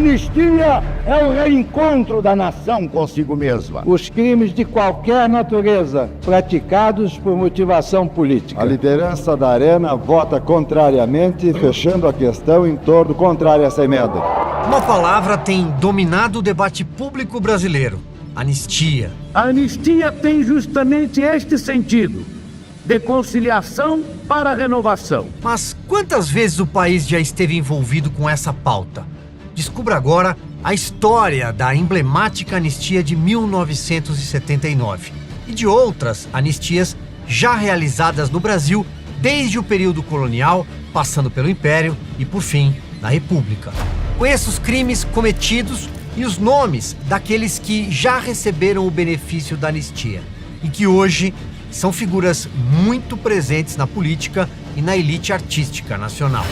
anistia é o reencontro da nação consigo mesma. Os crimes de qualquer natureza praticados por motivação política. A liderança da Arena vota contrariamente, fechando a questão em torno contrário a essa emenda. Uma palavra tem dominado o debate público brasileiro: anistia. A anistia tem justamente este sentido, de conciliação para a renovação. Mas quantas vezes o país já esteve envolvido com essa pauta? Descubra agora a história da emblemática anistia de 1979 e de outras anistias já realizadas no Brasil desde o período colonial, passando pelo Império e, por fim, na República. Conheça os crimes cometidos e os nomes daqueles que já receberam o benefício da anistia e que hoje são figuras muito presentes na política e na elite artística nacional.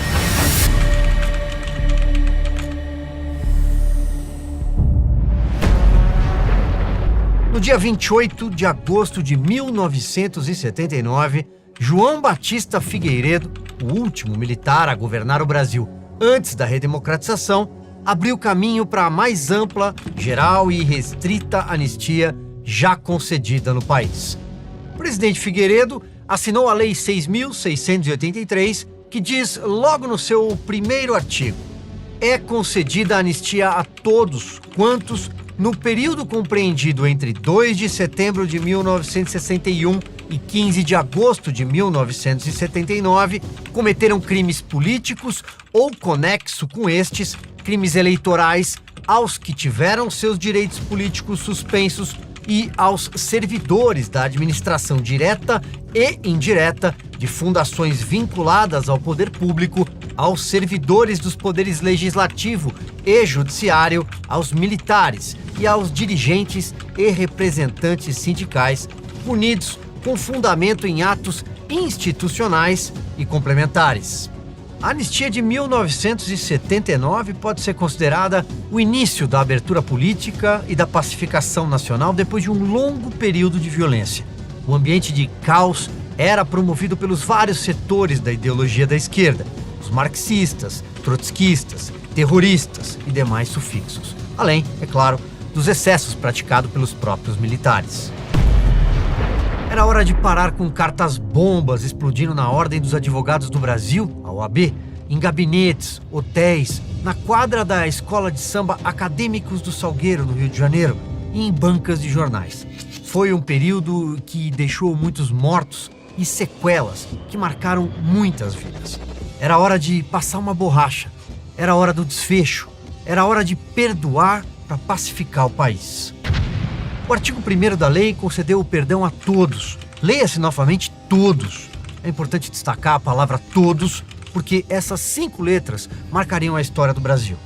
No dia 28 de agosto de 1979, João Batista Figueiredo, o último militar a governar o Brasil antes da redemocratização, abriu caminho para a mais ampla, geral e restrita anistia já concedida no país. O presidente Figueiredo assinou a Lei 6.683, que diz logo no seu primeiro artigo: é concedida a anistia a todos quantos, no período compreendido entre 2 de setembro de 1961 e 15 de agosto de 1979, cometeram crimes políticos ou conexo com estes, crimes eleitorais, aos que tiveram seus direitos políticos suspensos e aos servidores da administração direta e indireta de fundações vinculadas ao poder público, aos servidores dos poderes legislativo e judiciário, aos militares e aos dirigentes e representantes sindicais punidos com fundamento em atos institucionais e complementares. A anistia de 1979 pode ser considerada o início da abertura política e da pacificação nacional depois de um longo período de violência. O ambiente de caos era promovido pelos vários setores da ideologia da esquerda, os marxistas, trotskistas, terroristas e demais sufixos, além, é claro, dos excessos praticados pelos próprios militares. Era hora de parar com cartas-bombas explodindo na Ordem dos Advogados do Brasil, a OAB, em gabinetes, hotéis, na quadra da Escola de Samba Acadêmicos do Salgueiro, no Rio de Janeiro, e em bancas de jornais. Foi um período que deixou muitos mortos e sequelas que marcaram muitas vidas. Era hora de passar uma borracha, era hora do desfecho, era hora de perdoar para pacificar o país. O artigo 1º da lei concedeu o perdão a todos. Leia-se novamente todos. É importante destacar a palavra todos, porque essas 5 letras marcariam a história do Brasil.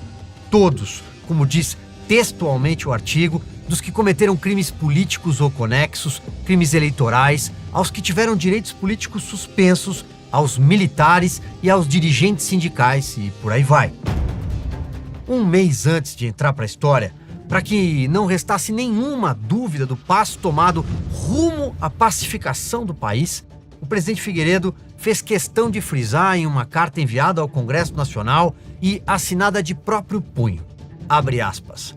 Todos, como diz textualmente o artigo, dos que cometeram crimes políticos ou conexos, crimes eleitorais, aos que tiveram direitos políticos suspensos, aos militares e aos dirigentes sindicais e por aí vai. Um mês antes de entrar para a história, para que não restasse nenhuma dúvida do passo tomado rumo à pacificação do país, o presidente Figueiredo fez questão de frisar em uma carta enviada ao Congresso Nacional e assinada de próprio punho. Abre aspas.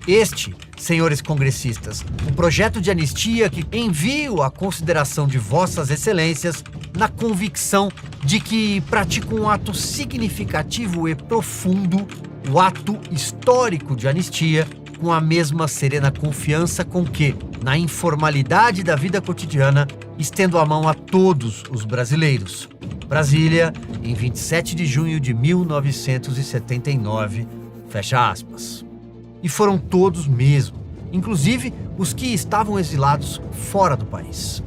Este, senhores congressistas, o projeto de anistia que envio à consideração de vossas excelências na convicção de que praticam um ato significativo e profundo, o ato histórico de anistia, com a mesma serena confiança com que, na informalidade da vida cotidiana, estendo a mão a todos os brasileiros. Brasília, em 27 de junho de 1979, fecha aspas. E foram todos mesmo, inclusive os que estavam exilados fora do país.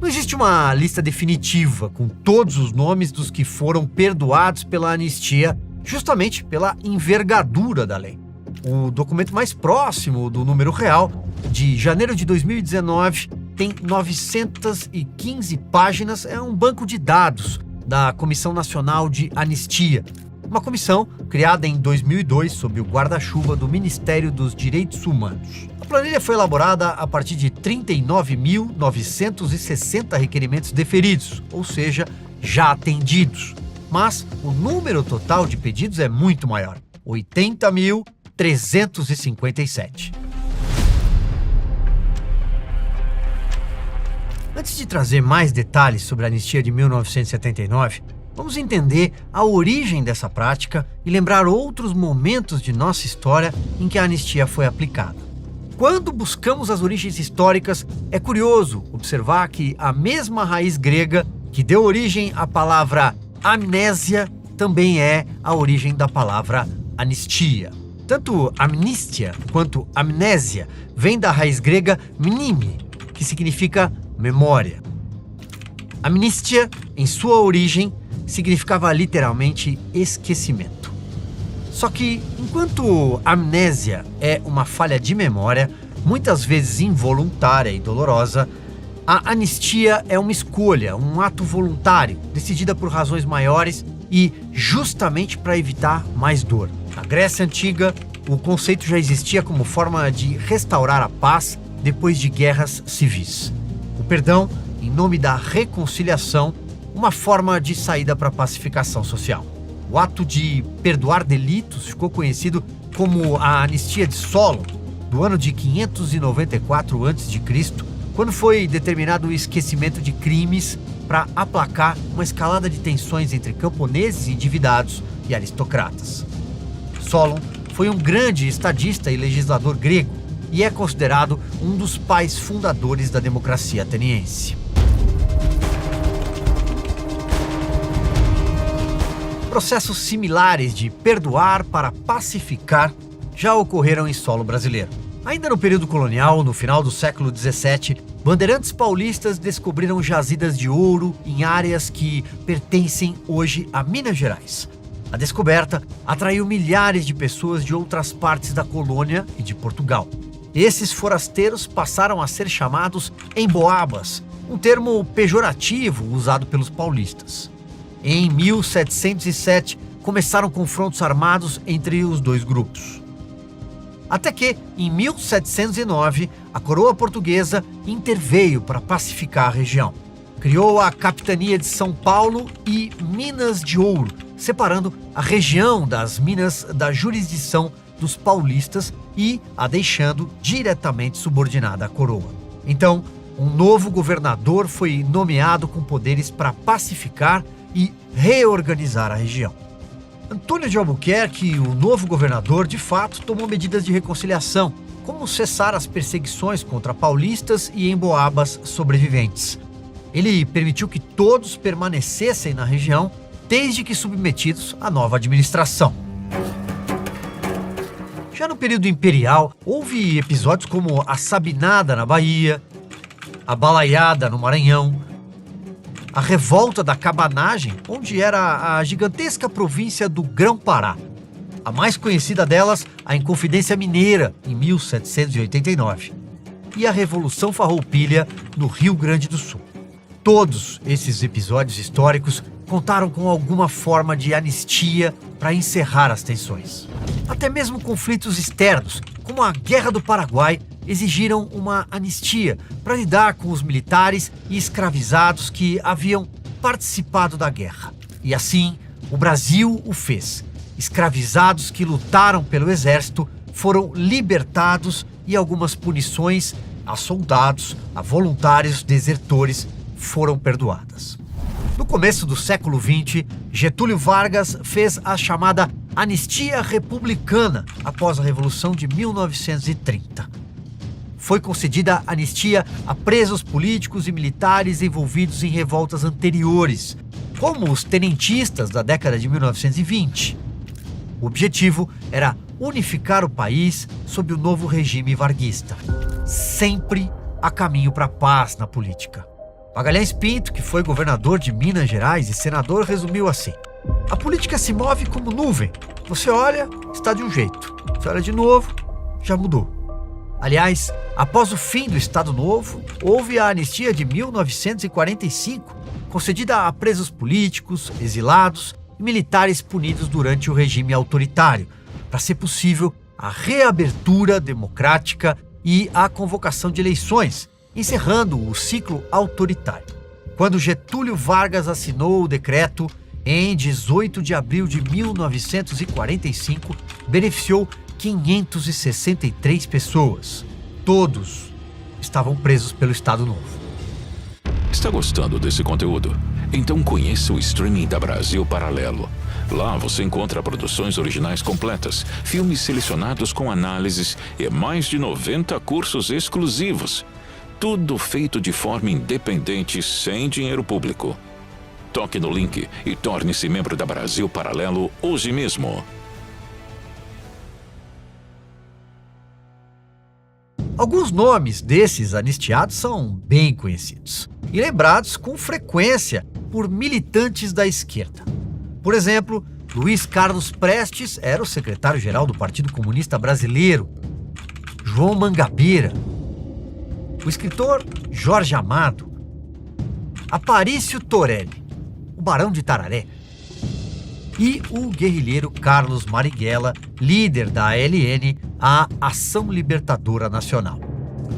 Não existe uma lista definitiva com todos os nomes dos que foram perdoados pela anistia, justamente pela envergadura da lei. O documento mais próximo do número real, de janeiro de 2019, tem 915 páginas, é um banco de dados da Comissão Nacional de Anistia, uma comissão criada em 2002 sob o guarda-chuva do Ministério dos Direitos Humanos. A planilha foi elaborada a partir de 39.960 requerimentos deferidos, ou seja, já atendidos. Mas o número total de pedidos é muito maior, 80.000 357. Antes de trazer mais detalhes sobre a anistia de 1979, vamos entender a origem dessa prática e lembrar outros momentos de nossa história em que a anistia foi aplicada. Quando buscamos as origens históricas, é curioso observar que a mesma raiz grega que deu origem à palavra amnésia também é a origem da palavra anistia. Tanto amnistia quanto amnésia vem da raiz grega mnime, que significa memória. Amnistia, em sua origem, significava literalmente esquecimento. Só que, enquanto amnésia é uma falha de memória, muitas vezes involuntária e dolorosa, a anistia é uma escolha, um ato voluntário, decidida por razões maiores e justamente para evitar mais dor. Na Grécia Antiga, o conceito já existia como forma de restaurar a paz depois de guerras civis. O perdão, em nome da reconciliação, uma forma de saída para a pacificação social. O ato de perdoar delitos ficou conhecido como a anistia de Solon, do ano de 594 a.C., quando foi determinado o esquecimento de crimes para aplacar uma escalada de tensões entre camponeses endividados e aristocratas. Solon foi um grande estadista e legislador grego e é considerado um dos pais fundadores da democracia ateniense. Processos similares de perdoar para pacificar já ocorreram em solo brasileiro. Ainda no período colonial, no final do século XVII, bandeirantes paulistas descobriram jazidas de ouro em áreas que pertencem hoje a Minas Gerais. A descoberta atraiu milhares de pessoas de outras partes da colônia e de Portugal. Esses forasteiros passaram a ser chamados emboabas, um termo pejorativo usado pelos paulistas. Em 1707, começaram confrontos armados entre os dois grupos. Até que, em 1709, a coroa portuguesa interveio para pacificar a região. Criou a Capitania de São Paulo e Minas de Ouro, separando a região das Minas da jurisdição dos paulistas e a deixando diretamente subordinada à coroa. Então, um novo governador foi nomeado com poderes para pacificar e reorganizar a região. Antônio de Albuquerque, o novo governador, de fato tomou medidas de reconciliação, como cessar as perseguições contra paulistas e emboabas sobreviventes. Ele permitiu que todos permanecessem na região, desde que submetidos à nova administração. Já no período imperial, houve episódios como a Sabinada na Bahia, a Balaiada no Maranhão, a Revolta da Cabanagem, onde era a gigantesca província do Grão-Pará. A mais conhecida delas, a Inconfidência Mineira, em 1789. E a Revolução Farroupilha, no Rio Grande do Sul. Todos esses episódios históricos contaram com alguma forma de anistia para encerrar as tensões. Até mesmo conflitos externos, como a Guerra do Paraguai, exigiram uma anistia para lidar com os militares e escravizados que haviam participado da guerra. E assim, o Brasil o fez. Escravizados que lutaram pelo exército foram libertados e algumas punições a soldados, a voluntários desertores foram perdoadas. No começo do século XX, Getúlio Vargas fez a chamada Anistia Republicana após a Revolução de 1930. Foi concedida anistia a presos políticos e militares envolvidos em revoltas anteriores, como os tenentistas da década de 1920. O objetivo era unificar o país sob o novo regime varguista. Sempre há caminho para a paz na política. Magalhães Pinto, que foi governador de Minas Gerais e senador, resumiu assim: a política se move como nuvem. Você olha, está de um jeito. Você olha de novo, já mudou. Aliás, após o fim do Estado Novo, houve a anistia de 1945, concedida a presos políticos, exilados e militares punidos durante o regime autoritário, para ser possível a reabertura democrática e a convocação de eleições, encerrando o ciclo autoritário. Quando Getúlio Vargas assinou o decreto, em 18 de abril de 1945, beneficiou 563 pessoas. Todos estavam presos pelo Estado Novo. Está gostando desse conteúdo? Então conheça o streaming da Brasil Paralelo. Lá você encontra produções originais completas, filmes selecionados com análises e mais de 90 cursos exclusivos. Tudo feito de forma independente, sem dinheiro público. Toque no link e torne-se membro da Brasil Paralelo hoje mesmo. Alguns nomes desses anistiados são bem conhecidos e lembrados com frequência por militantes da esquerda. Por exemplo, Luiz Carlos Prestes era o secretário-geral do Partido Comunista Brasileiro. João Mangabeira, o escritor Jorge Amado, Aparício Torelli, o Barão de Tararé, e o guerrilheiro Carlos Marighella, líder da ALN, a Ação Libertadora Nacional.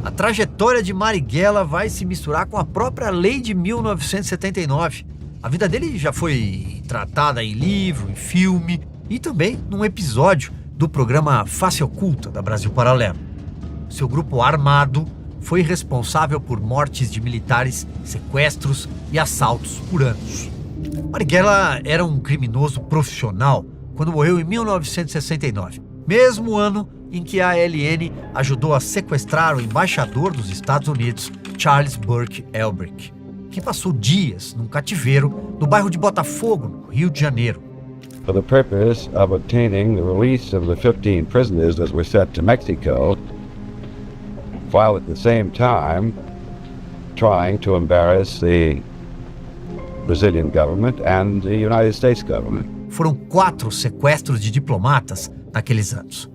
A trajetória de Marighella vai se misturar com a própria lei de 1979. A vida dele já foi tratada em livro, em filme e também num episódio do programa Face Oculta da Brasil Paralelo. Seu grupo armado foi responsável por mortes de militares, sequestros e assaltos por anos. Marighella era um criminoso profissional quando morreu em 1969, mesmo ano em que a ALN ajudou a sequestrar o embaixador dos Estados Unidos, Charles Burke Elbrick, que passou dias num cativeiro no bairro de Botafogo, no Rio de Janeiro. For the purpose of obtaining the release of the 15 prisoners that were sent to Mexico, while at the same time trying to embarrass the Brazilian government and the United States government. Foram 4 sequestros de diplomatas naqueles anos.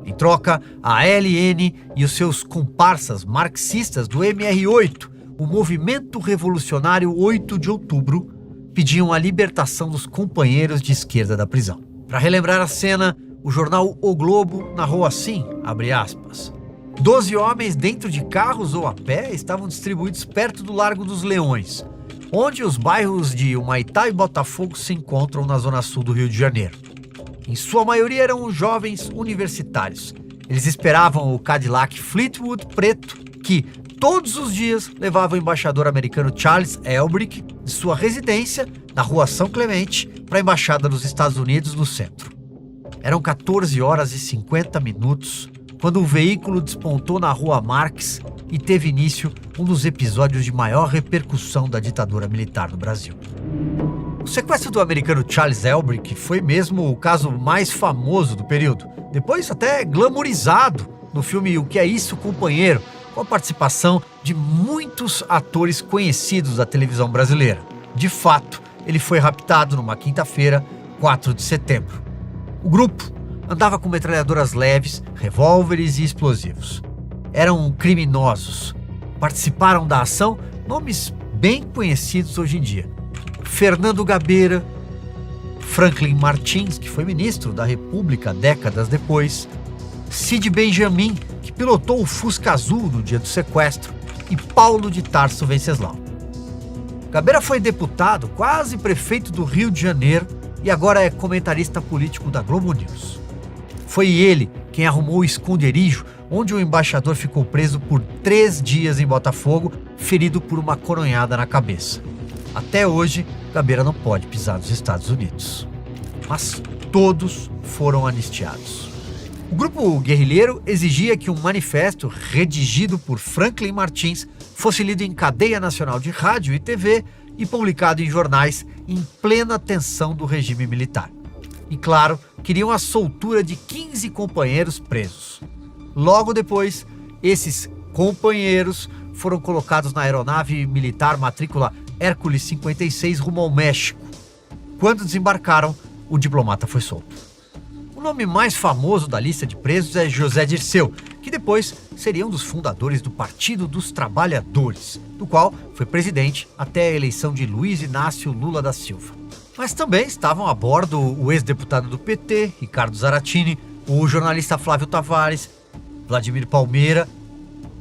Em troca, a ALN e os seus comparsas marxistas do MR8, o Movimento Revolucionário 8 de Outubro, pediam a libertação dos companheiros de esquerda da prisão. Para relembrar a cena, o jornal O Globo narrou assim, abre aspas, 12 homens dentro de carros ou a pé estavam distribuídos perto do Largo dos Leões, onde os bairros de Humaitá e Botafogo se encontram na zona sul do Rio de Janeiro. Em sua maioria eram jovens universitários. Eles esperavam o Cadillac Fleetwood preto que, todos os dias, levava o embaixador americano Charles Elbrick de sua residência na Rua São Clemente para a Embaixada dos Estados Unidos no centro. Eram 14 horas e 50 minutos quando o veículo despontou na Rua Marx e teve início um dos episódios de maior repercussão da ditadura militar no Brasil. O sequestro do americano Charles Elbrick foi mesmo o caso mais famoso do período, depois até glamourizado no filme O Que É Isso, Companheiro, com a participação de muitos atores conhecidos da televisão brasileira. De fato, ele foi raptado numa quinta-feira, 4 de setembro. O grupo andava com metralhadoras leves, revólveres e explosivos. Eram criminosos. Participaram da ação nomes bem conhecidos hoje em dia. Fernando Gabeira, Franklin Martins, que foi ministro da República décadas depois, Cid Benjamin, que pilotou o Fusca Azul no dia do sequestro, e Paulo de Tarso Venceslau. Gabeira foi deputado, quase prefeito do Rio de Janeiro, e agora é comentarista político da Globo News. Foi ele quem arrumou o esconderijo onde o embaixador ficou preso por 3 dias em Botafogo, ferido por uma coronhada na cabeça. Até hoje, Gabeira não pode pisar nos Estados Unidos. Mas todos foram anistiados. O grupo guerrilheiro exigia que um manifesto redigido por Franklin Martins fosse lido em cadeia nacional de rádio e TV e publicado em jornais em plena tensão do regime militar. E, claro, queriam a soltura de 15 companheiros presos. Logo depois, esses companheiros foram colocados na aeronave militar matrícula Hércules 56 rumo ao México. Quando desembarcaram, o diplomata foi solto. O nome mais famoso da lista de presos é José Dirceu, que depois seria um dos fundadores do Partido dos Trabalhadores, do qual foi presidente até a eleição de Luiz Inácio Lula da Silva. Mas também estavam a bordo o ex-deputado do PT, Ricardo Zaratini, o jornalista Flávio Tavares, Vladimir Palmeira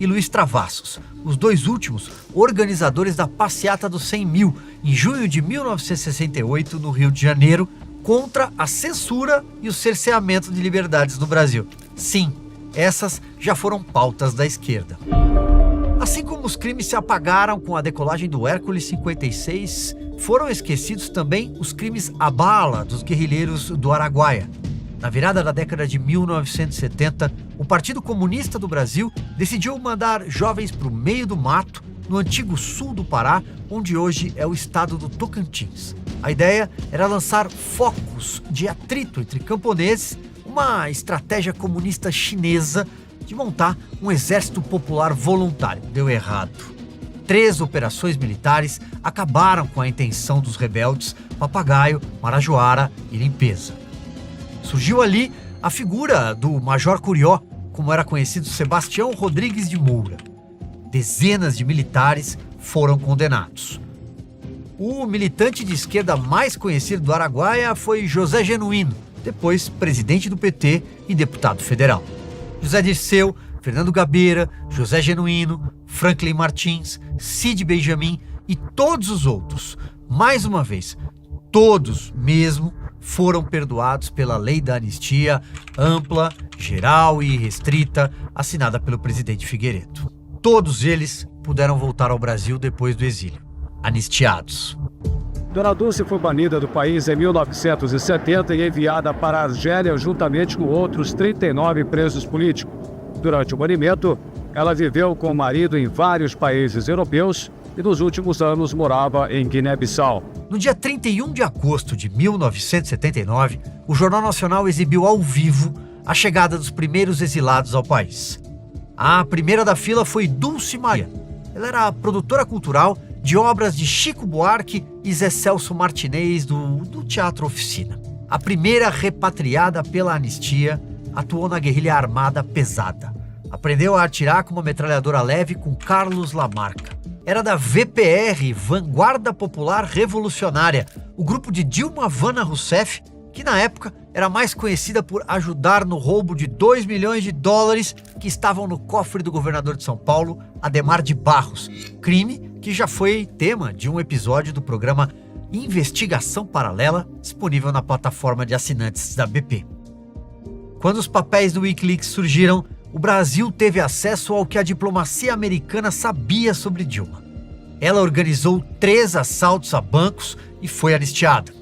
e Luiz Travassos, os 2 últimos organizadores da Passeata dos 100 Mil, em junho de 1968, no Rio de Janeiro, contra a censura e o cerceamento de liberdades no Brasil. Sim, essas já foram pautas da esquerda. Assim como os crimes se apagaram com a decolagem do Hércules 56, foram esquecidos também os crimes à bala dos guerrilheiros do Araguaia. Na virada da década de 1970, o Partido Comunista do Brasil decidiu mandar jovens para o meio do mato, no antigo sul do Pará, onde hoje é o estado do Tocantins. A ideia era lançar focos de atrito entre camponeses, uma estratégia comunista chinesa de montar um exército popular voluntário. Deu errado. 3 operações militares acabaram com a intenção dos rebeldes Papagaio, Marajoara e Limpeza. Surgiu ali a figura do Major Curió, como era conhecido Sebastião Rodrigues de Moura. Dezenas de militares foram condenados. O militante de esquerda mais conhecido do Araguaia foi José Genuíno, depois presidente do PT e deputado federal. José Dirceu, Fernando Gabeira, José Genuíno, Franklin Martins, Cid Benjamin e todos os outros, mais uma vez, todos mesmo, foram perdoados pela lei da anistia ampla, geral e restrita, assinada pelo presidente Figueiredo. Todos eles puderam voltar ao Brasil depois do exílio, anistiados. Dona Dulce foi banida do país em 1970 e enviada para a Argélia juntamente com outros 39 presos políticos. Durante o banimento, ela viveu com o marido em vários países europeus e nos últimos anos morava em Guiné-Bissau. No dia 31 de agosto de 1979, o Jornal Nacional exibiu ao vivo a chegada dos primeiros exilados ao país. A primeira da fila foi Dulce Maria. Ela era produtora cultural de obras de Chico Buarque e Zé Celso Martinez do Teatro Oficina. A primeira repatriada pela anistia, atuou na guerrilha armada pesada. Aprendeu a atirar com uma metralhadora leve com Carlos Lamarca. Era da VPR, Vanguarda Popular Revolucionária, o grupo de Dilma Havana Rousseff, que na época era mais conhecida por ajudar no roubo de $2 milhões que estavam no cofre do governador de São Paulo, Adhemar de Barros, crime que já foi tema de um episódio do programa Investigação Paralela, disponível na plataforma de assinantes da BP. Quando os papéis do Wikileaks surgiram, o Brasil teve acesso ao que a diplomacia americana sabia sobre Dilma. Ela organizou 3 assaltos a bancos e foi anistiada.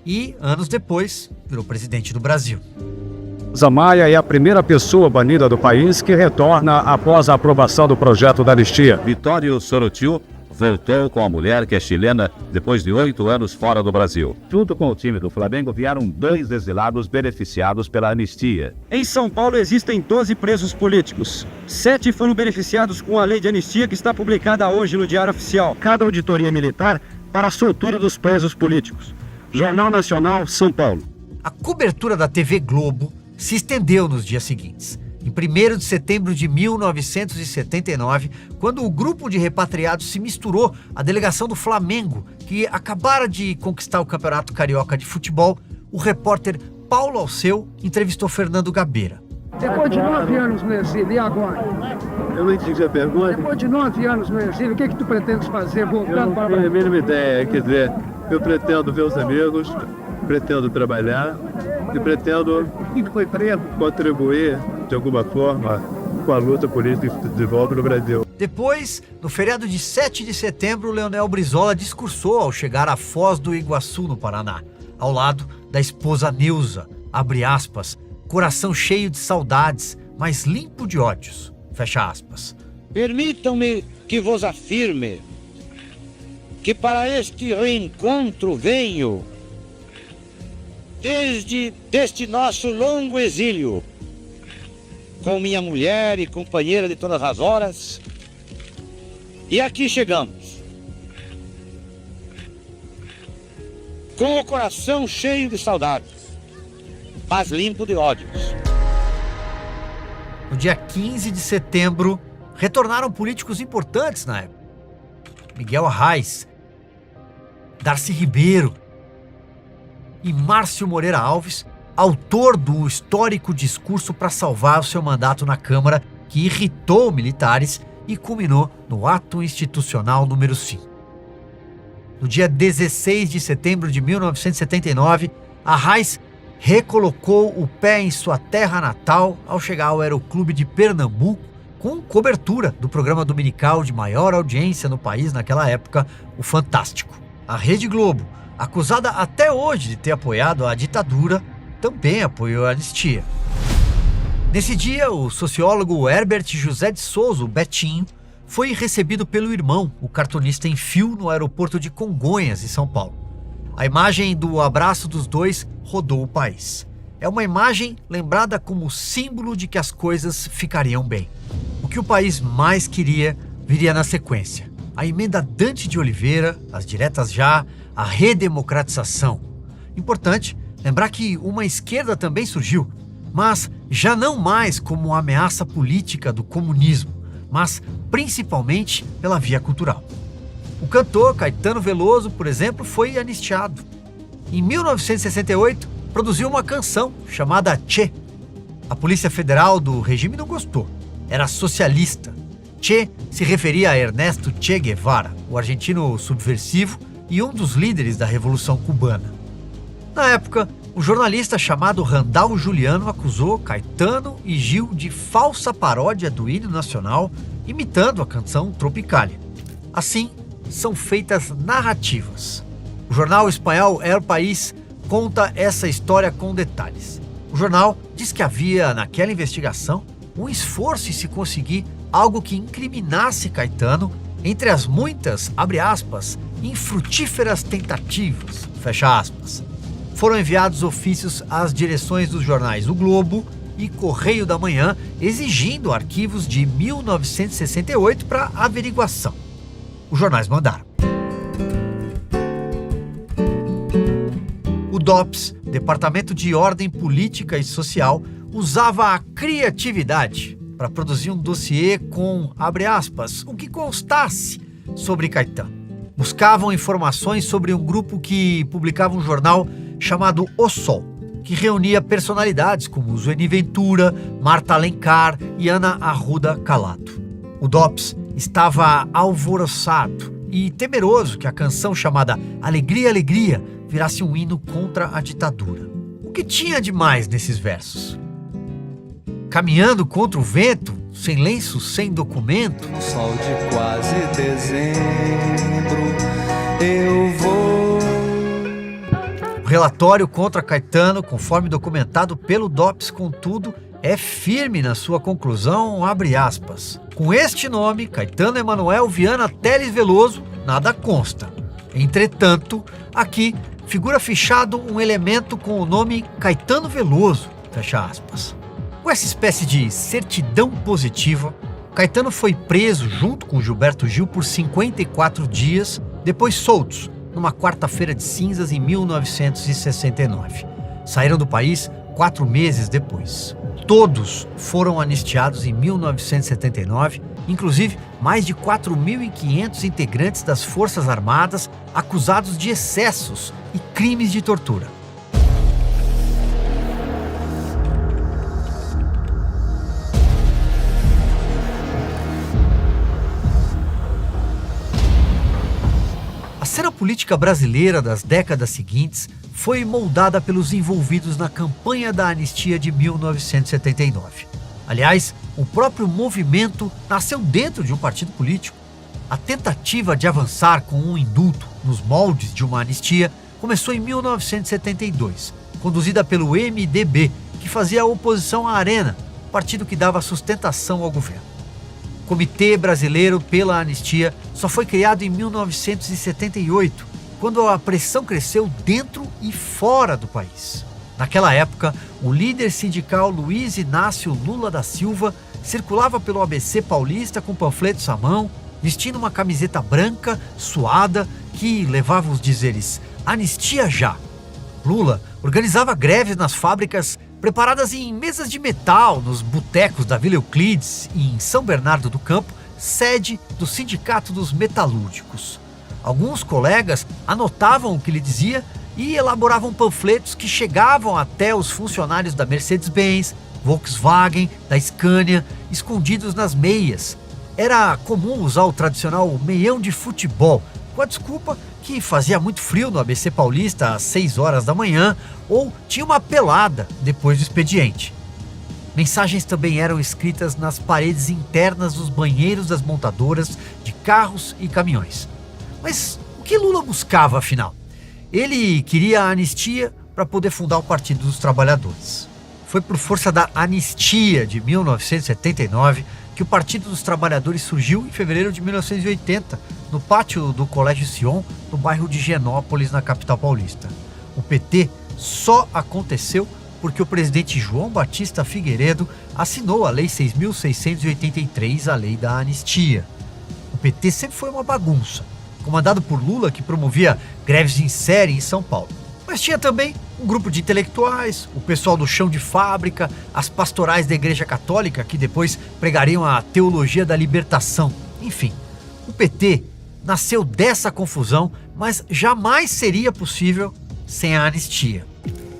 E, anos depois, virou presidente do Brasil. Zamaia é a primeira pessoa banida do país que retorna após a aprovação do projeto da anistia. Vitório Sorotil voltou com a mulher que é chilena depois de 8 anos fora do Brasil. Junto com o time do Flamengo vieram 2 exilados beneficiados pela anistia. Em São Paulo existem 12 presos políticos. 7 foram beneficiados com a lei de anistia que está publicada hoje no Diário Oficial. Cada auditoria militar para a soltura dos presos políticos. Jornal Nacional, São Paulo. A cobertura da TV Globo se estendeu nos dias seguintes. Em 1º de setembro de 1979, quando o grupo de repatriados se misturou à delegação do Flamengo, que acabara de conquistar o Campeonato Carioca de Futebol, o repórter Paulo Alceu entrevistou Fernando Gabeira. Depois de 9 anos no exílio, e agora? Eu não entendi a pergunta. Depois de 9 anos no exílio, o que tu pretendes fazer voltando para o Brasil? Eu não tenho a mínima ideia, quer dizer, eu pretendo ver os amigos, pretendo trabalhar e pretendo contribuir de alguma forma com a luta política de volta no Brasil. Depois, no feriado de 7 de setembro, Leonel Brizola discursou ao chegar à Foz do Iguaçu, no Paraná, ao lado da esposa Neuza, abre aspas, coração cheio de saudades, mas limpo de ódios, fecha aspas. Permitam-me que vos afirme que para este reencontro venho deste nosso longo exílio, com minha mulher e companheira de todas as horas, e aqui chegamos, com o coração cheio de saudades, mas limpo de ódios. No dia 15 de setembro, retornaram políticos importantes na época. Miguel Arraes, Darcy Ribeiro e Márcio Moreira Alves, autor do histórico discurso para salvar o seu mandato na Câmara, que irritou militares e culminou no ato institucional número 5. No dia 16 de setembro de 1979, a Raiz recolocou o pé em sua terra natal ao chegar ao Aeroclube de Pernambuco, com cobertura do programa dominical de maior audiência no país naquela época, o Fantástico. A Rede Globo, acusada até hoje de ter apoiado a ditadura, também apoiou a anistia. Nesse dia, o sociólogo Herbert José de Souza, o Betinho, foi recebido pelo irmão, o cartunista em fio, no aeroporto de Congonhas, em São Paulo. A imagem do abraço dos dois rodou o país. É uma imagem lembrada como símbolo de que as coisas ficariam bem. O que o país mais queria viria na sequência. A emenda Dante de Oliveira, as diretas já, a redemocratização. Importante lembrar que uma esquerda também surgiu, mas já não mais como uma ameaça política do comunismo, mas principalmente pela via cultural. O cantor Caetano Veloso, por exemplo, foi anistiado. Em 1968, produziu uma canção chamada Che. A Polícia Federal do regime não gostou. Era socialista. Che se referia a Ernesto Che Guevara, o argentino subversivo e um dos líderes da Revolução Cubana. Na época, um jornalista chamado Randall Juliano acusou Caetano e Gil de falsa paródia do hino nacional, imitando a canção Tropicalia. Assim, são feitas narrativas. O jornal espanhol El País conta essa história com detalhes. O jornal diz que havia, naquela investigação, um esforço em se conseguir algo que incriminasse Caetano entre as muitas, abre aspas, infrutíferas tentativas, fecha aspas. Foram enviados ofícios às direções dos jornais O Globo e Correio da Manhã, exigindo arquivos de 1968 para averiguação. Os jornais mandaram. O DOPS, Departamento de Ordem Política e Social, usava a criatividade para produzir um dossiê com, abre aspas, o que constasse sobre Caetano. Buscavam informações sobre um grupo que publicava um jornal chamado O Sol, que reunia personalidades como Zueni Ventura, Marta Alencar e Ana Arruda Calato. O DOPS estava alvoroçado e temeroso que a canção chamada Alegria, Alegria virasse um hino contra a ditadura. O que tinha de mais nesses versos? Caminhando contra o vento, sem lenço, sem documento. No sol de quase dezembro, eu vou. O relatório contra Caetano, conforme documentado pelo DOPS, contudo, é firme na sua conclusão, abre aspas. Com este nome, Caetano Emanuel Viana Teles Veloso, nada consta. Entretanto, aqui figura fichado um elemento com o nome Caetano Veloso, fecha aspas. Com essa espécie de certidão positiva, Caetano foi preso junto com Gilberto Gil por 54 dias, depois soltos, numa quarta-feira de cinzas em 1969. Saíram do país 4 meses depois. Todos foram anistiados em 1979, inclusive mais de 4.500 integrantes das Forças Armadas acusados de excessos e crimes de tortura. A cena política brasileira das décadas seguintes foi moldada pelos envolvidos na campanha da anistia de 1979. Aliás, o próprio movimento nasceu dentro de um partido político. A tentativa de avançar com um indulto nos moldes de uma anistia começou em 1972, conduzida pelo MDB, que fazia oposição à Arena, partido que dava sustentação ao governo. O Comitê Brasileiro pela Anistia só foi criado em 1978, quando a pressão cresceu dentro e fora do país. Naquela época, o líder sindical Luiz Inácio Lula da Silva circulava pelo ABC paulista com panfletos à mão, vestindo uma camiseta branca, suada, que levava os dizeres "Anistia já". Lula organizava greves nas fábricas preparadas em mesas de metal nos botecos da Vila Euclides e em São Bernardo do Campo, sede do Sindicato dos Metalúrgicos. Alguns colegas anotavam o que ele dizia e elaboravam panfletos que chegavam até os funcionários da Mercedes-Benz, Volkswagen, da Scania, escondidos nas meias. Era comum usar o tradicional meião de futebol, com a desculpa que fazia muito frio no ABC Paulista às 6 horas da manhã ou tinha uma pelada depois do expediente. Mensagens também eram escritas nas paredes internas dos banheiros das montadoras de carros e caminhões. Mas o que Lula buscava, afinal? Ele queria a anistia para poder fundar o Partido dos Trabalhadores. Foi por força da anistia de 1979 que o Partido dos Trabalhadores surgiu em fevereiro de 1980, no pátio do Colégio Sion, no bairro de Genópolis, na capital paulista. O PT só aconteceu porque o presidente João Batista Figueiredo assinou a Lei 6.683, a Lei da Anistia. O PT sempre foi uma bagunça, comandado por Lula, que promovia greves em série em São Paulo. Mas tinha também um grupo de intelectuais, o pessoal do chão de fábrica, as pastorais da Igreja Católica, que depois pregariam a teologia da libertação. Enfim, o PT nasceu dessa confusão, mas jamais seria possível sem a anistia.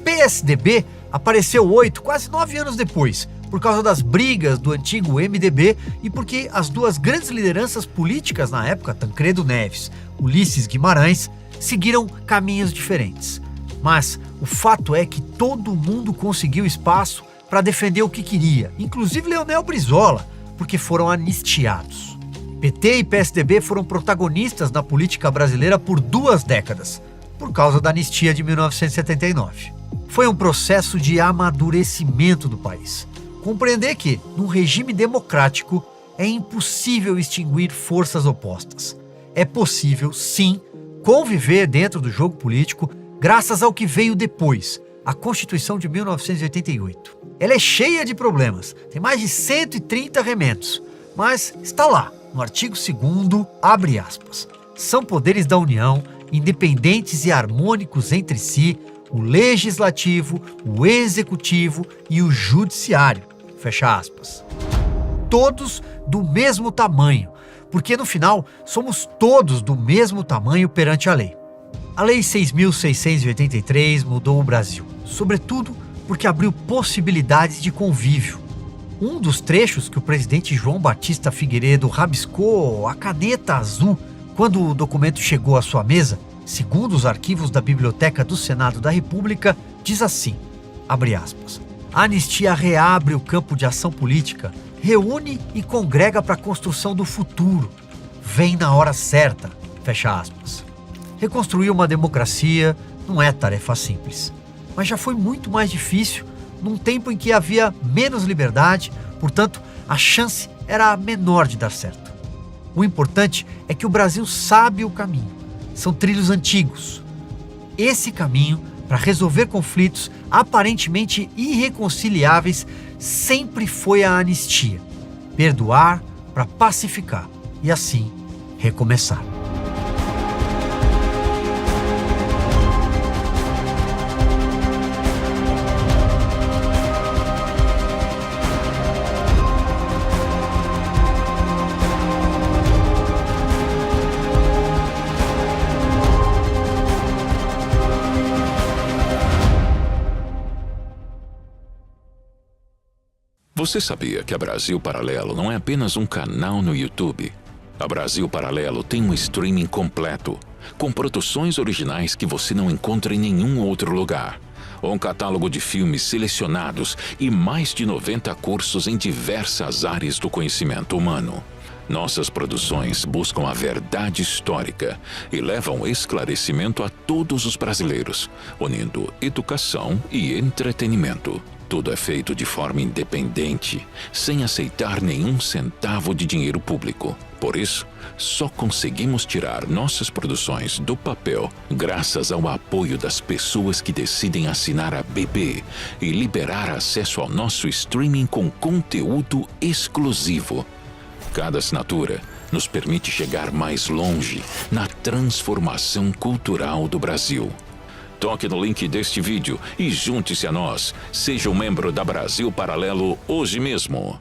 PSDB apareceu 8, quase 9 anos depois, por causa das brigas do antigo MDB e porque as duas grandes lideranças políticas na época, Tancredo Neves, Ulisses Guimarães, seguiram caminhos diferentes. Mas o fato é que todo mundo conseguiu espaço para defender o que queria, inclusive Leonel Brizola, porque foram anistiados. PT e PSDB foram protagonistas na política brasileira por 2 décadas, por causa da anistia de 1979. Foi um processo de amadurecimento do país. Compreender que, num regime democrático, é impossível extinguir forças opostas. É possível, sim, conviver dentro do jogo político graças ao que veio depois, a Constituição de 1988. Ela é cheia de problemas, tem mais de 130 remendos, mas está lá, no artigo 2º, abre aspas. São poderes da União, independentes e harmônicos entre si, o Legislativo, o Executivo e o Judiciário, fecha aspas. Todos do mesmo tamanho, porque no final somos todos do mesmo tamanho perante a lei. A Lei 6.683 mudou o Brasil, sobretudo porque abriu possibilidades de convívio. Um dos trechos que o presidente João Batista Figueiredo rabiscou a caneta azul quando o documento chegou à sua mesa, segundo os arquivos da Biblioteca do Senado da República, diz assim, abre aspas, a anistia reabre o campo de ação política, reúne e congrega para a construção do futuro, vem na hora certa, fecha aspas. Reconstruir uma democracia não é tarefa simples, mas já foi muito mais difícil num tempo em que havia menos liberdade, portanto, a chance era menor de dar certo. O importante é que o Brasil sabe o caminho, são trilhos antigos. Esse caminho, para resolver conflitos aparentemente irreconciliáveis, sempre foi a anistia, perdoar para pacificar e assim recomeçar. Você sabia que a Brasil Paralelo não é apenas um canal no YouTube? A Brasil Paralelo tem um streaming completo, com produções originais que você não encontra em nenhum outro lugar. Um catálogo de filmes selecionados e mais de 90 cursos em diversas áreas do conhecimento humano. Nossas produções buscam a verdade histórica e levam esclarecimento a todos os brasileiros, unindo educação e entretenimento. Tudo é feito de forma independente, sem aceitar nenhum centavo de dinheiro público. Por isso, só conseguimos tirar nossas produções do papel graças ao apoio das pessoas que decidem assinar a BB e liberar acesso ao nosso streaming com conteúdo exclusivo. Cada assinatura nos permite chegar mais longe na transformação cultural do Brasil. Toque no link deste vídeo e junte-se a nós. Seja um membro da Brasil Paralelo hoje mesmo.